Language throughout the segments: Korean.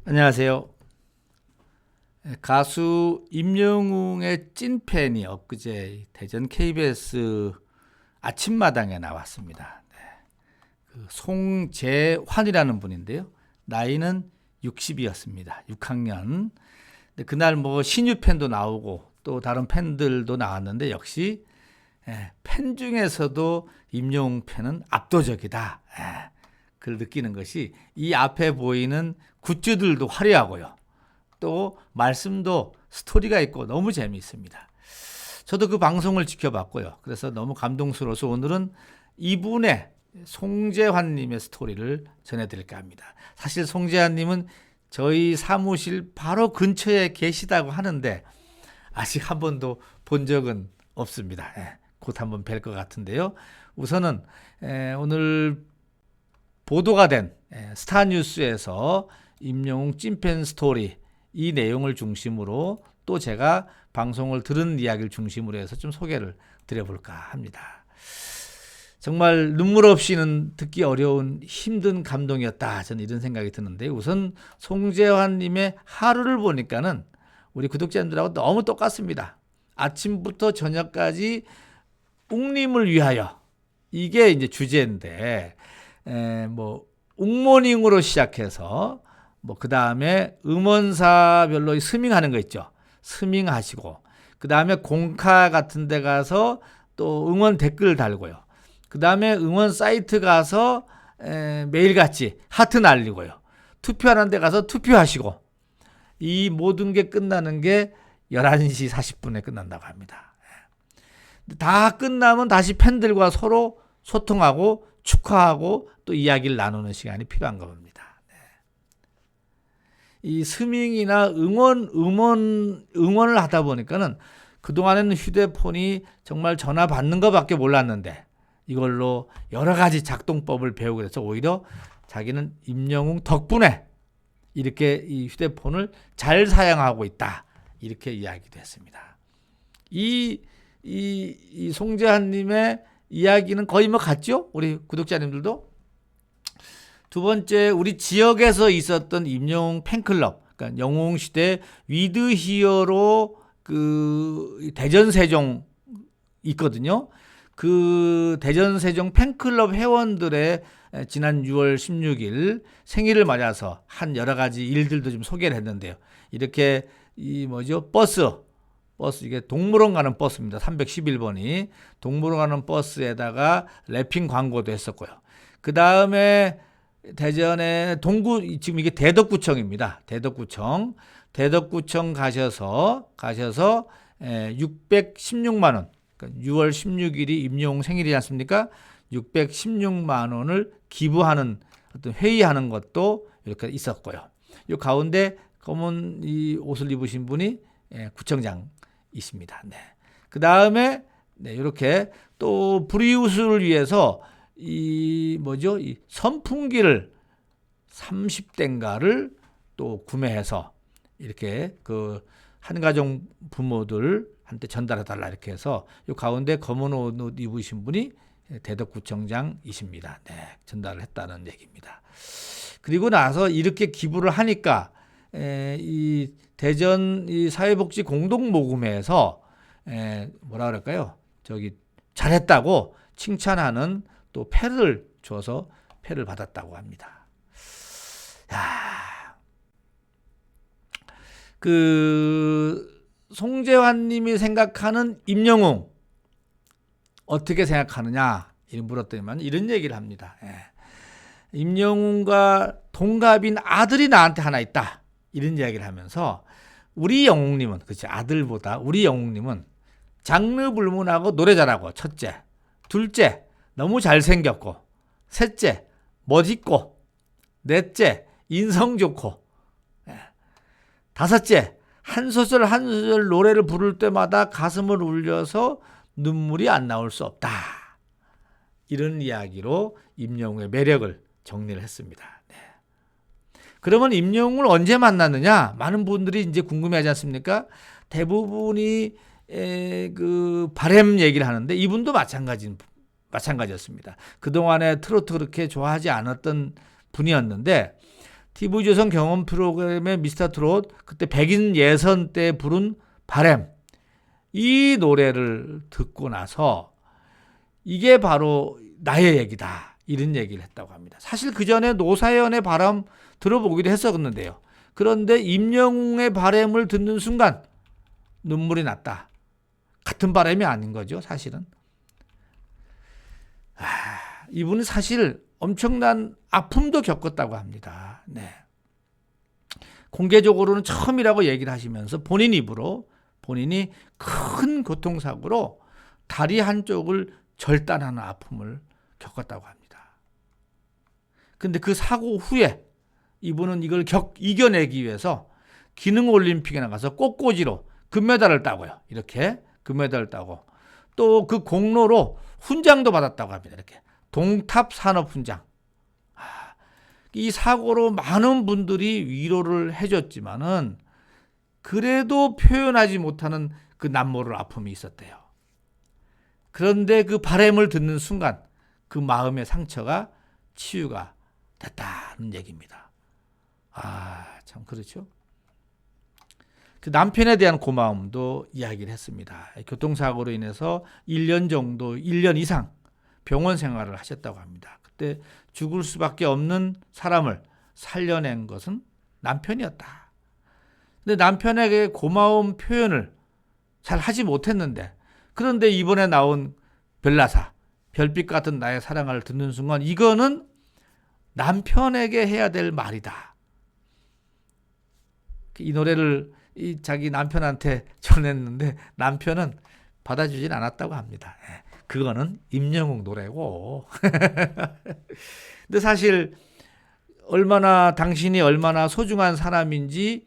안녕하세요. 가수 임영웅의 찐팬이 엊그제 대전 KBS 아침마당에 나왔습니다. 그 송재환이라는 분인데요. 나이는 60이었습니다. 6학년. 근데 그날 뭐 신유 팬도 나오고 또 다른 팬들도 나왔는데 역시 팬 중에서도 임영웅 팬은 압도적이다. 그걸 느끼는 것이 이 앞에 보이는 굿즈들도 화려하고요. 또 말씀도 스토리가 있고 너무 재미있습니다. 저도 그 방송을 지켜봤고요. 그래서 너무 감동스러워서 오늘은 이분의 송재환님의 스토리를 전해드릴까 합니다. 사실 송재환님은 저희 사무실 바로 근처에 계시다고 하는데 아직 한 번도 본 적은 없습니다. 곧 한번 뵐 것 같은데요. 우선은 오늘 보도가 된 스타뉴스에서 임영웅 찐팬 스토리 이 내용을 중심으로 또 제가 방송을 들은 이야기를 중심으로 해서 좀 소개를 드려볼까 합니다. 정말 눈물 없이는 듣기 어려운 힘든 감동이었다. 저는 이런 생각이 드는데 우선 송재환님의 하루를 보니까는 우리 구독자님들하고 너무 똑같습니다. 아침부터 저녁까지 웅님을 위하여 이게 이제 주제인데 뭐 웅모닝으로 시작해서 뭐 그 다음에 음원사별로 스밍하는 거 있죠. 스밍하시고 그 다음에 공카 같은 데 가서 또 응원 댓글 달고요. 그 다음에 응원 사이트 가서 매일같이 하트 날리고요. 투표하는 데 가서 투표하시고 이 모든 게 끝나는 게 11시 40분에 끝난다고 합니다. 다 끝나면 다시 팬들과 서로 소통하고 축하하고 또 이야기를 나누는 시간이 필요한가 봅니다. 이 스밍이나 응원을 하다 보니까는 그동안에는 휴대폰이 정말 전화 받는 것밖에 몰랐는데 이걸로 여러 가지 작동법을 배우게 돼서 오히려 자기는 임영웅 덕분에 이렇게 이 휴대폰을 잘 사용하고 있다. 이렇게 이야기도 했습니다. 이 송재환님의 이야기는 거의 뭐 같죠? 우리 구독자님들도. 두 번째, 우리 지역에서 있었던 임영웅 팬클럽, 그러니까 영웅시대 위드 히어로 그 대전 세종 있거든요. 그 대전 세종 팬클럽 회원들의 지난 6월 16일 생일을 맞아서 한 여러 가지 일들도 좀 소개를 했는데요. 이렇게 이 뭐죠? 버스 이게 동물원 가는 버스입니다. 311번이 동물원 가는 버스에다가 랩핑 광고도 했었고요. 그 다음에 대전의 지금 이게 대덕구청입니다. 대덕구청 가셔서 616만 원. 그러니까 6월 16일이 임영웅 생일이지 않습니까? 616만 원을 기부하는 어떤 회의하는 것도 이렇게 있었고요. 이 가운데 검은 이 옷을 입으신 분이 구청장이십니다. 네. 그 다음에 이렇게 또 불이웃을 위해서 이 선풍기를 30대인가를 또 구매해서 이렇게 그 한가정 부모들한테 전달해달라 이렇게 해서 이 가운데 검은 옷 입으신 분이 대덕구청장이십니다. 네, 전달을 했다는 얘기입니다. 그리고 나서 이렇게 기부를 하니까 이 대전 이 사회복지 공동모금회에서 뭐라 그럴까요? 잘했다고 칭찬하는 또 패를 줘서 패를 받았다고 합니다. 그 송재환님이 생각하는 임영웅 어떻게 생각하느냐 물었더니만 이런 얘기를 합니다. 임영웅과 동갑인 아들이 나한테 하나 있다. 이런 이야기를 하면서 우리 영웅님은 그렇지 아들보다 우리 영웅님은 장르 불문하고 노래 잘하고 첫째, 둘째 너무 잘생겼고 셋째 멋있고 넷째 인성 좋고 다섯째 한 소절 한 소절 노래를 부를 때마다 가슴을 울려서 눈물이 안 나올 수 없다. 이런 이야기로 임영웅의 매력을 정리를 했습니다. 네. 그러면 임영웅을 언제 만났느냐? 많은 분들이 이제 궁금해하지 않습니까? 대부분이 그 바램 얘기를 하는데 이분도 마찬가지였습니다. 그동안에 트로트 그렇게 좋아하지 않았던 분이었는데 TV조선 경험 프로그램의 미스터 트롯 그때 백인 예선 때 부른 바램, 이 노래를 듣고 나서 이게 바로 나의 얘기다, 이런 얘기를 했다고 합니다. 사실 그 전에 노사연의 바람 들어보기도 했었는데요. 그런데 임영웅의 바람을 듣는 순간 눈물이 났다. 같은 바람이 아닌 거죠, 사실은. 이분은 사실 엄청난 아픔도 겪었다고 합니다. 네. 공개적으로는 처음이라고 얘기를 하시면서 본인 입으로 본인이 큰 교통사고로 다리 한쪽을 절단하는 아픔을 겪었다고 합니다. 근데 그 사고 후에 이분은 이걸 이겨내기 위해서 기능올림픽에 나가서 꽃꽂이로 금메달을 따고요. 이렇게 금메달을 따고 또 그 공로로 훈장도 받았다고 합니다. 이렇게 동탑산업훈장. 이 사고로 많은 분들이 위로를 해줬지만은 그래도 표현하지 못하는 그 남모를 아픔이 있었대요. 그런데 그 바람을 듣는 순간 그 마음의 상처가 치유가 됐다는 얘기입니다. 참 그렇죠. 그 남편에 대한 고마움도 이야기를 했습니다. 교통사고로 인해서 1년 이상 병원 생활을 하셨다고 합니다. 그때 죽을 수밖에 없는 사람을 살려낸 것은 남편이었다. 근데 남편에게 고마움 표현을 잘 하지 못했는데, 그런데 이번에 나온 별나사, 별빛 같은 나의 사랑을 듣는 순간 이거는 남편에게 해야 될 말이다. 이 노래를 자기 남편한테 전했는데 남편은 받아주진 않았다고 합니다. 그거는 임영웅 노래고. 근데 사실 당신이 얼마나 소중한 사람인지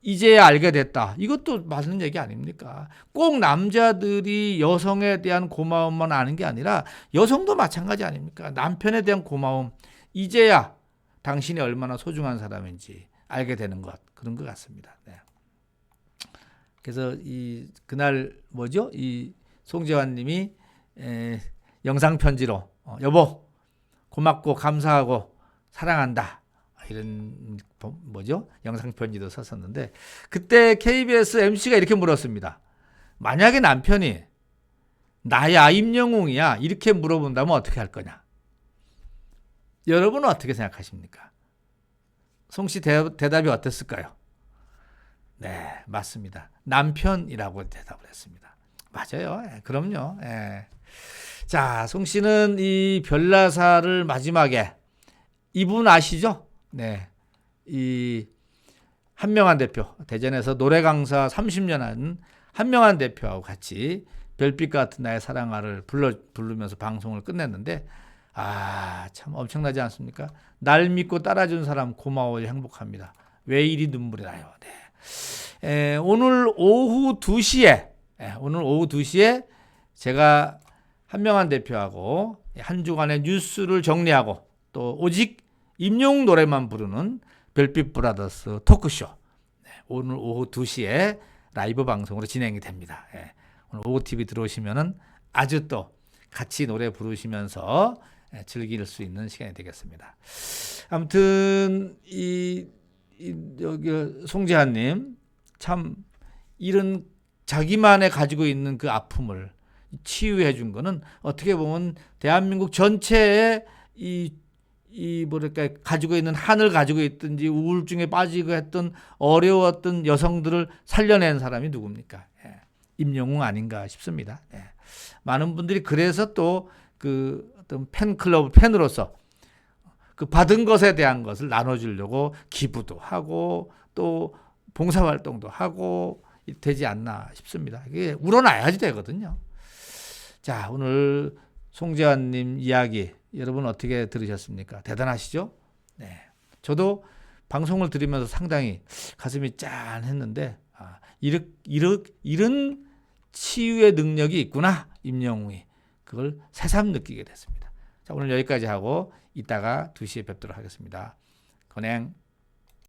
이제야 알게 됐다. 이것도 맞는 얘기 아닙니까? 꼭 남자들이 여성에 대한 고마움만 아는 게 아니라 여성도 마찬가지 아닙니까? 남편에 대한 고마움, 이제야 당신이 얼마나 소중한 사람인지 알게 되는 것, 그런 것 같습니다. 네. 그래서 그날 이 송재환 님이 영상 편지로 여보 고맙고 감사하고 사랑한다, 이런 영상 편지도 썼었는데, 그때 KBS MC가 이렇게 물었습니다. 만약에 남편이 나야 임영웅이야 이렇게 물어본다면 어떻게 할 거냐? 여러분은 어떻게 생각하십니까? 송씨 대답이 어땠을까요? 네, 맞습니다. 남편이라고 대답을 했습니다. 맞아요. 그럼요. 자, 송씨는 이 별나사를 마지막에, 이분 아시죠? 네, 이 한명환 대표, 대전에서 노래 강사 30년 한 한명환 대표하고 같이 별빛 같은 나의 사랑아를 부르면서 방송을 끝냈는데, 참 엄청나지 않습니까? 날 믿고 따라준 사람 고마워요, 행복합니다. 왜 이리 눈물이 나요? 네. 오늘 오후 2시에 제가 한명환 대표하고 한 주간의 뉴스를 정리하고 또 오직 임영웅 노래만 부르는 별빛 브라더스 토크쇼, 오늘 오후 2시에 라이브 방송으로 진행이 됩니다. 오늘 OTV 들어오시면은 아주 또 같이 노래 부르시면서 즐길 수 있는 시간이 되겠습니다. 아무튼 여기 송재환님 참 이런 자기만의 가지고 있는 그 아픔을 치유해 준 거는 어떻게 보면 대한민국 전체의 가지고 있는 한을 가지고 있든지 우울증에 빠지고 했던 어려웠던 여성들을 살려낸 사람이 누굽니까? 임영웅 아닌가 싶습니다. 많은 분들이 그래서 또 그 어떤 팬으로서 그 받은 것에 대한 것을 나눠주려고 기부도 하고 또 봉사활동도 하고 되지 않나 싶습니다. 이게 우러나야지 되거든요. 자, 오늘 송재환님 이야기 여러분 어떻게 들으셨습니까? 대단하시죠? 네, 저도 방송을 들으면서 상당히 가슴이 짠했는데 이런 치유의 능력이 있구나, 임영웅이. 그걸 새삼 느끼게 됐습니다. 자, 오늘 여기까지 하고 이따가 2시에 뵙도록 하겠습니다. 건행.